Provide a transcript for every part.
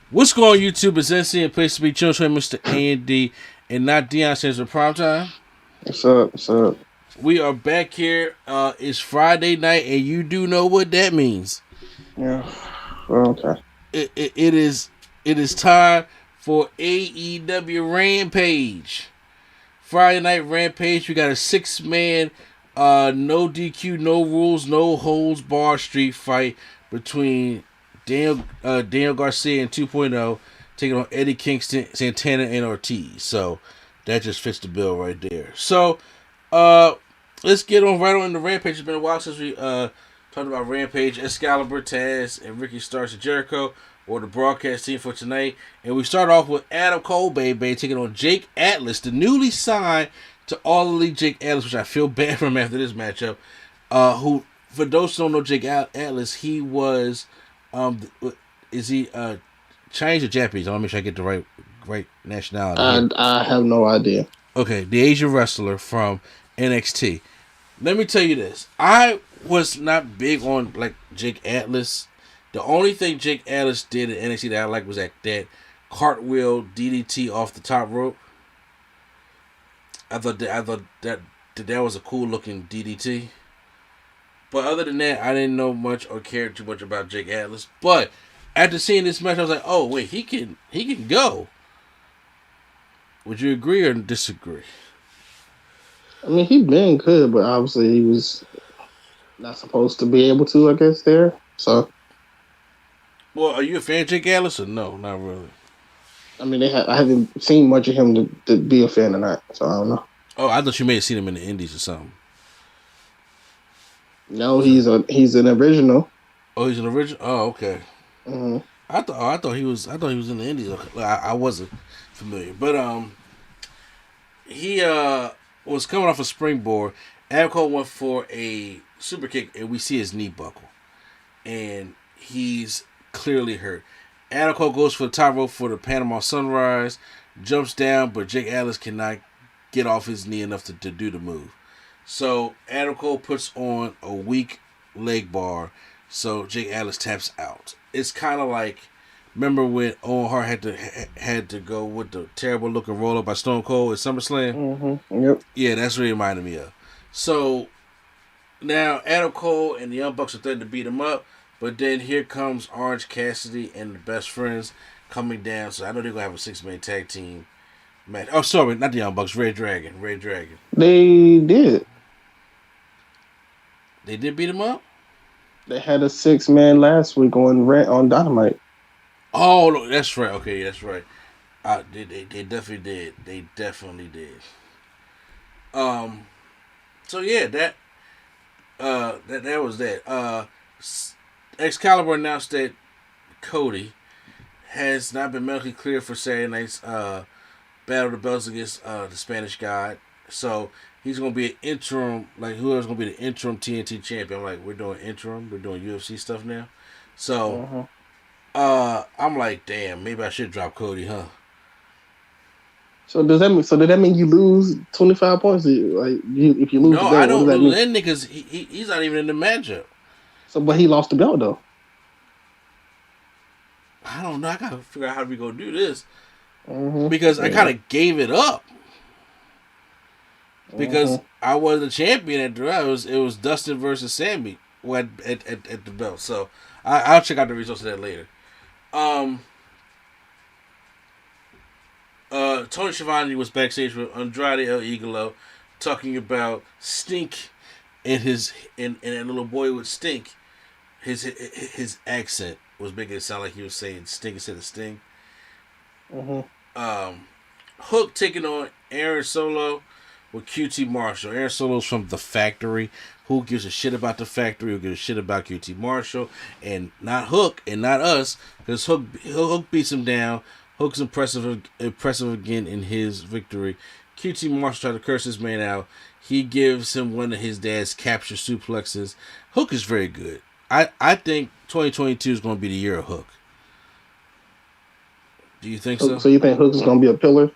What's going on, YouTube? It's NC and place to be children, Mr. A&D, and not Deion Sanders for prime time. What's up? What's up? We are back here. It's Friday night, and you do know what that means. Yeah. Okay. It is time for AEW Rampage. Friday night Rampage. We got a 6-man, no DQ, no rules, no holds bar street fight between Daniel Garcia and 2.0 taking on Eddie Kingston, Santana, and Ortiz. So that just fits the bill right there. So let's get on right on the Rampage. It's been a while since we talked about Rampage. Excalibur, Taz, and Ricky Starks and Jericho or the broadcast team for tonight. And we start off with Adam Cole, baby, taking on Jake Atlas, the newly signed to All Elite Jake Atlas, which I feel bad for him after this matchup. Who, for those who don't know Jake Atlas, he was is he Chinese or Japanese? I want to make sure I get the right nationality. I have no idea. Okay, the Asian wrestler from NXT. Let me tell you this. I was not big on like Jake Atlas. The only thing Jake Atlas did in NXT that I liked was that cartwheel DDT off the top rope. I thought that was a cool looking DDT. But other than that, I didn't know much or care too much about Jake Atlas. But after seeing this match, I was like, "Oh wait, he can go." Would you agree or disagree? I mean, he'd been good, but obviously he was not supposed to be able to, I guess, there. So, well, are you a fan of Jake Atlas or no? Not really. I mean, I haven't seen much of him to be a fan of that, so I don't know. Oh, I thought you may have seen him in the Indies or something. No, he's an original. Oh, he's an original. Oh, okay. Mm-hmm. I thought he was in the Indies. I wasn't familiar, but he was coming off a springboard. Adam Cole went for a super kick, and we see his knee buckle, and he's clearly hurt. Adam Cole goes for the top rope for the Panama Sunrise, jumps down, but Jake Atlas cannot get off his knee enough to do the move. So Adam Cole puts on a weak leg bar, so Jake Atlas taps out. It's kind of like, remember when Owen Hart had to go with the terrible looking roll up by Stone Cold at SummerSlam? Mm-hmm. Yep. Yeah, that's what it reminded me of. So now Adam Cole and the Young Bucks are threatening to beat him up, but then here comes Orange Cassidy and the Best Friends coming down. So I know they're gonna have a 6-man tag team match. Oh, sorry, not the Young Bucks. Red Dragon. They did. They did beat him up? They had a 6-man last week on Dynamite. Oh, no, that's right. Okay, that's right. They definitely did. They definitely did. So yeah, that was that. Excalibur announced that Cody has not been medically cleared for Saturday night's Battle of the Belts against the Spanish God. So he's going to be an interim, like whoever's going to be the interim TNT champion. I'm like, we're doing interim. We're doing UFC stuff now. So, I'm like, damn, maybe I should drop Cody, huh? So did that mean you lose 25 points? Like if you lose, no, I don't lose anything because he's not even in the matchup. So, but he lost the belt though. I don't know. I gotta figure out how we gonna do this because I kind of gave it up. Because I was the champion at the round. It was Dustin versus Sammy at the belt. So I'll check out the results of that later. Tony Schiavone was backstage with Andrade El Idolo talking about Stink and and that little boy with Stink. His accent was making it sound like he was saying Stink instead of Sting. Hook taking on Aaron Solo with QT Marshall. Aaron Solo's from The Factory. Who gives a shit about The Factory? Who gives a shit about QT Marshall? And not Hook and not us, because Hook beats him down. Hook's impressive again in his victory. QT Marshall tried to curse this man out. He gives him one of his dad's capture suplexes. Hook is very good. I think 2022 is going to be the year of Hook. Do you think so? So you think Hook is going to be a pillar?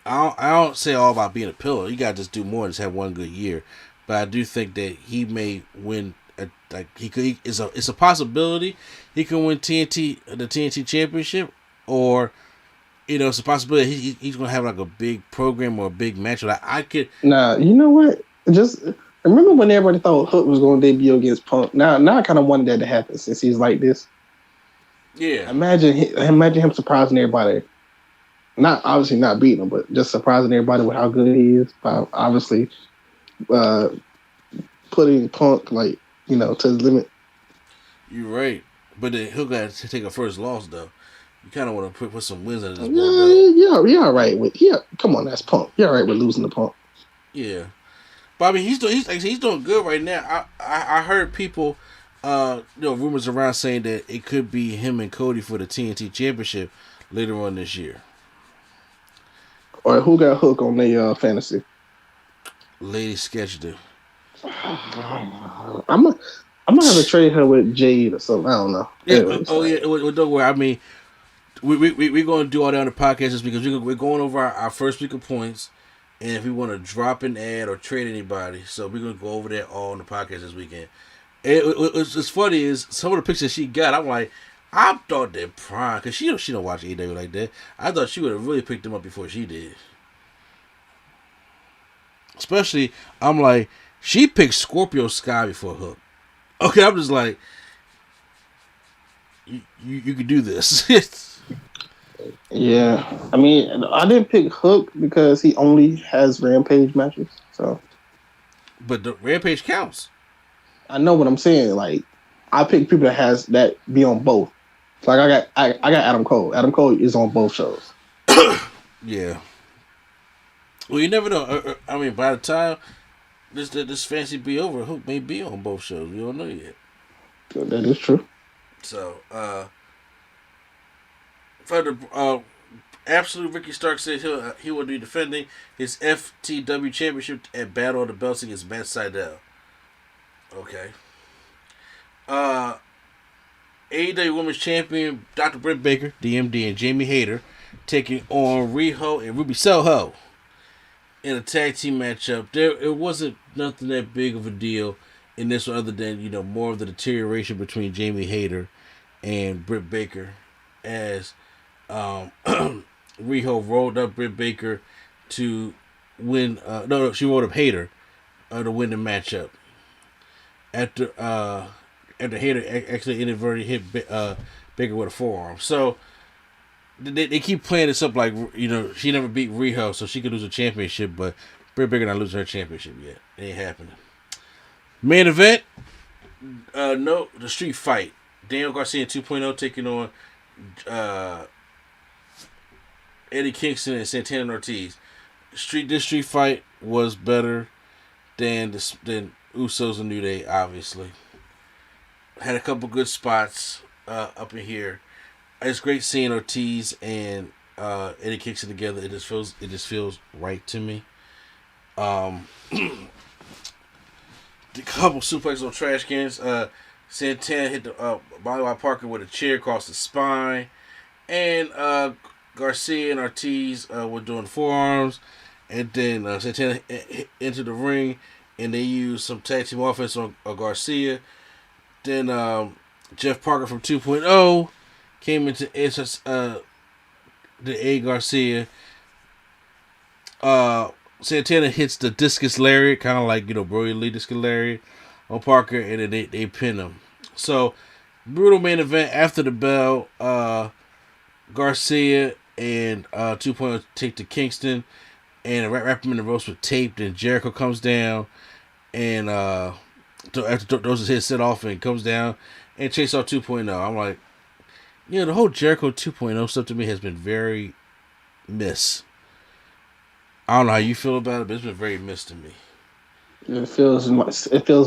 I don't say all about being a pillar. You got to just do more than just have one good year. But I do think that he may win like it's a possibility he can win the TNT Championship, or it's a possibility he's gonna have like a big program or a big match. Like I could. Nah, you know what? Just remember when everybody thought Hook was going to debut against Punk. Now I kind of wanted that to happen since he's like this. Yeah. Imagine him surprising everybody. Obviously not beating him, but just surprising everybody with how good he is. By obviously putting Punk to the limit. You're right, but then he'll got to take a first loss though. You kind of want to put some wins under this belt. Yeah, all right with come on, that's Punk. You're all right with losing to Punk. Yeah, but I mean he's doing good right now. I heard people, rumors around saying that it could be him and Cody for the TNT Championship later on this year. All right, who got Hook on the fantasy? Lady Sketchdoo. I'm gonna have to trade her with Jade or something. I don't know. Yeah. Anyways, Well, don't worry. I mean, we're going to do all that on the podcast this because we're going over our first week of points, and if we want to drop an ad or trade anybody, so we're going to go over that all on the podcast this weekend. What's funny is some of the pictures she got. I'm like, I thought that Prime, because she don't watch AEW like that. I thought she would have really picked them up before she did. Especially, I'm like, she picked Scorpio Sky before Hook. Okay, I'm just like, you could do this. Yeah, I mean, I didn't pick Hook because he only has Rampage matches. So, but the Rampage counts. I know what I'm saying. Like, I pick people that be on both. Like I got Adam Cole. Adam Cole is on both shows. Yeah. Well, you never know. I mean, by the time this fancy be over, Hook may be on both shows. You don't know yet. That is true. So, for the absolute Ricky Stark said he will be defending his FTW championship at Battle of the Belts against Matt Sydal. Okay. AEW Women's Champion Dr. Britt Baker, DMD, and Jamie Hayter taking on Riho and Ruby Soho in a tag team matchup. It wasn't nothing that big of a deal in this one, other than more of the deterioration between Jamie Hayter and Britt Baker, as Riho rolled up Britt Baker to win. No, she rolled up Hayter to win the matchup. After Hayter actually inadvertently hit Baker with a forearm. So they keep playing this up like, she never beat Riho, so she could lose a championship, but Britt Baker not losing her championship yet. It ain't happening. Main event, the street fight. Daniel Garcia 2.0 taking on Eddie Kingston and Santana Ortiz. This street fight was better than Usos and New Day, obviously. Had a couple good spots up in here. It's great seeing Ortiz and Eddie Kingston together. It just feels right to me. The couple suplexes on trash cans. Santana hit the Bobby Parker with a chair across the spine, and Garcia and Ortiz were doing forearms, and then Santana entered the ring, and they used some tag team offense on Garcia. Then Jeff Parker from 2.0 came into the A Garcia. Santana hits the discus lariat, kind of like Brody Lee discus lariat on Parker, and then they pin him. So brutal main event. After the bell, Garcia and 2.0 take to Kingston and wrap him in the ropes with tape. Then Jericho comes down and after throws his head set off and comes down and chase off 2.0. I'm like, the whole Jericho 2.0 stuff to me has been very miss. I don't know how you feel about it, but it's been very miss to me. It feels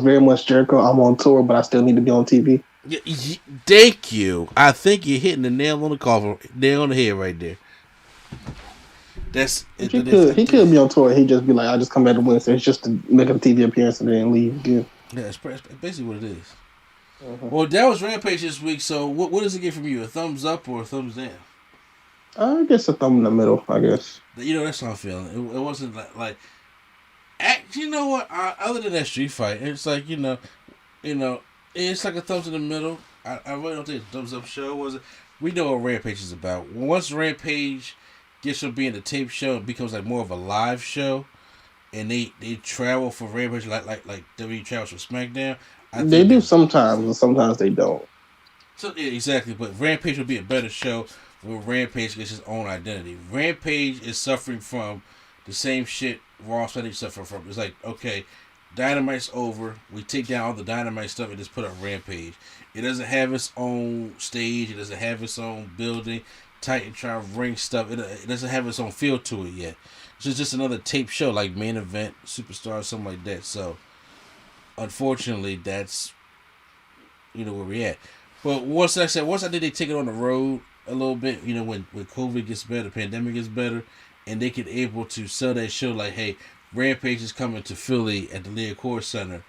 very much Jericho. I'm on tour, but I still need to be on TV. Yeah, thank you. I think you're hitting the nail on the head right there. He could be on tour. He'd just be like, I'll just come back to Wednesday. It's just to make a TV appearance and then leave again. Yeah, it's basically what it is. Uh-huh. Well, that was Rampage this week, so what does it get from you? A thumbs up or a thumbs down? I guess a thumb in the middle, I guess. That's how I'm feeling. It wasn't you know what? Other than that street fight, it's like, It's like a thumbs in the middle. I really don't think it's a thumbs up show. Was it? We know what Rampage is about. Once Rampage gets from being a tape show, it becomes like more of a live show, and they travel for Rampage like WWE travels for SmackDown. I They think do that sometimes, and sometimes they don't. so yeah, exactly. But Rampage would be a better show when Rampage gets his own identity. Rampage is suffering from the same shit Raw SmackDown suffer from. It's like, okay, Dynamite's over. We take down all the Dynamite stuff and just put up Rampage. It doesn't have its own stage. It doesn't have its own building. Titantron ring stuff. It doesn't have its own feel to it yet. It's just another tape show like Main Event, Superstar, something like that. So, unfortunately, that's where we're at. But once I think they take it on the road a little bit, when COVID gets better, the pandemic gets better, and they can able to sell that show like, hey, Rampage is coming to Philly at the Leocore Center,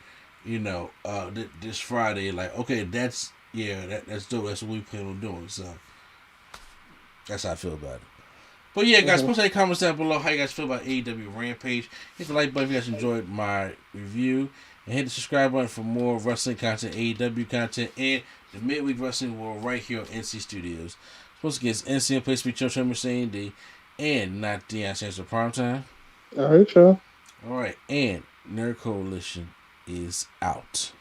this Friday. Like, okay, that's dope. That's what we plan on doing. So that's how I feel about it. But yeah, guys, post any comments down below how you guys feel about AEW Rampage. Hit the like button if you guys enjoyed my review. And hit the subscribe button for more wrestling content, AEW content, and the Midweek Wrestling World right here on NC Studios. Supposed to get NC and place to be Church Saying D and not Deion Sanders for Primetime. All right, y'all. All right, and Nerd Coalition is out.